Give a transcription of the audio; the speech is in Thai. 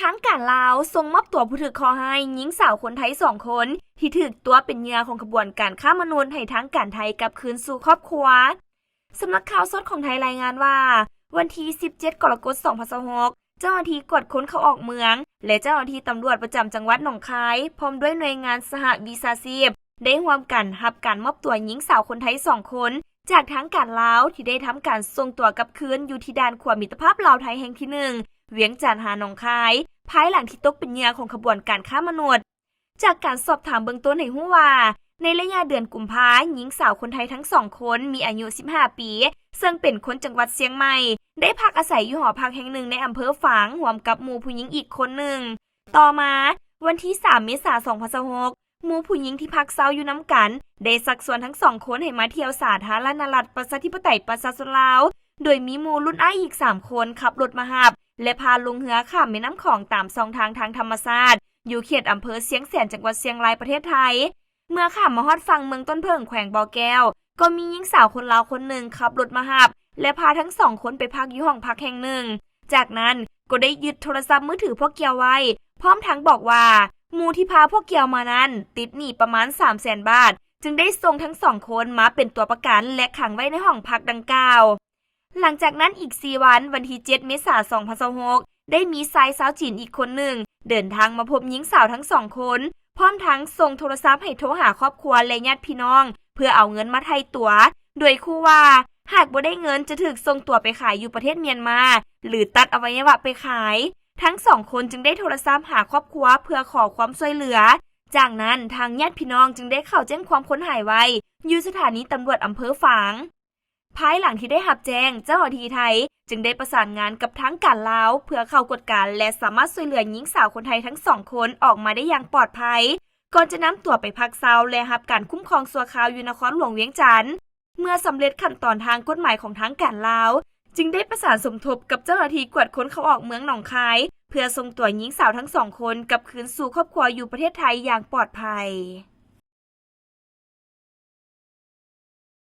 ทางการลาวส่งมอบตัวผู้ถูกคอให้หญิงสาวคนไทย2 คนที่ถูกตัวเป็นเหยื่อของขบวนการค้ามนุษย์ให้ทางการไทยกลับคืนสู่ครอบครัวสำนักข่าวสดของไทยรายงานว่าวันที่17 กรกฎาคม 2026 เจ้าหน้าที่กวดค้นเข้าออกเมืองและเจ้าหน้าที่ตำรวจประจำจังหวัดหนองคายพร้อมด้วยหน่วยงานสหวิชาชีพได้ร่วมกันรับการมอบตัวหญิงสาวคนไทย2 คนจากทางการลาวที่ได้ทำการส่งตัวกลับคืนอยู่ที่ด่านขวามิตรภาพลาวไทยแห่งที่1เวียงจันทน์หนองคายภายหลังที่ตกเป็นเหยื่อของขบวนการค้ามนุษย์จากการสอบถามเบื้องต้นให้รู้ว่าในระยะเดือนกุมภาพันธ์หญิงสาวคนไทยทั้ง2 คนมีอายุ15 ปีซึ่งเป็นคนจังหวัดเชียงใหม่ได้พักอาศัยอยู่หอพักแห่งหนึ่งในอำเภอฝางร่วมกับหมู่ผู้หญิงอีกคนหนึ่งต่อมาวันที่3 เมษายน 2026 หมู่ผู้หญิงที่พักเซาอยู่น้ำกันได้สักส่วนทั้ง2 คนให้มาเที่ยวสาธารณรัฐประชาธิปไตยประชาชนลาวโดยมีหมู่รุ่นอ้ายอีก3 คนขับรถมารับและพาลงเรือข้ามแม่น้ำของตามช่องทางธรรมชาติอยู่เขตอำเภอเชียงแสนจังหวัดเชียงรายประเทศไทยเมื่อข้ามมาฮอดฝั่งเมืองต้นเพิงแขวงบ่อแก้วก็มีหญิงสาวคนลาวคนหนึ่งขับรถมารับและพาทั้ง2 คนไปพักอยู่ห้องพักแห่งหนึ่งจากนั้นก็ได้ยึดโทรศัพท์มือถือพวกเกียวไว้พร้อมทั้งบอกว่าหมู่ที่พาพวกเกียวมานั้นติดหนี้ประมาณ 300,000 บาทจึงได้ส่งทั้ง2 คนมาเป็นตัวประกันและขังไว้ในห้องพักดังกล่าวหลังจากนั้นอีก4 วันที่7 เมษายน 2026 ได้มีชายสาวจีนอีกคนหนึ่งเดินทางมาพบหญิงสาวทั้ง2 คนพร้อมทั้งส่งโทรศัพท์ให้โทรหาครอบครัวและญาติพี่น้องเพื่อเอาเงินมาไถ่ตั๋วโดยคู่ว่าหากบ่ได้เงินจะถูกส่งตัวไปขายอยู่ประเทศเมียนมาหรือตัดอวัยวะไปขายทั้ง2 คนจึงได้โทรศัพท์หาครอบครัวเพื่อขอความช่วยเหลือจากนั้นทางญาติพี่น้องจึงได้เข้าแจ้งความคนหายไว้อยู่สถานีตำรวจอำเภอฝางภายหลังที่ได้รับแจ้งเจ้าหน้าที่ไทยจึงได้ประสานงานกับทางการลาวเพื่อเข้ากวดการและสามารถช่วยเหลือหญิงสาวคนไทยทั้ง2 คนออกมาได้อย่างปลอดภัยก่อนจะนำตัวไปพักเซาและรับการคุ้มครองชั่วคราวอยู่นครหลวงเวียงจันทน์เมื่อสำเร็จขั้นตอนทางกฎหมายของทางการลาวจึงได้ประสานสมทบกับเจ้าหน้าที่กวดค้นเข้าออกเมืองหนองคายเพื่อส่งตัวหญิงสาวทั้ง2 คนกลับคืนสู่ครอบครัวอยู่ประเทศไทยอย่างปลอดภัย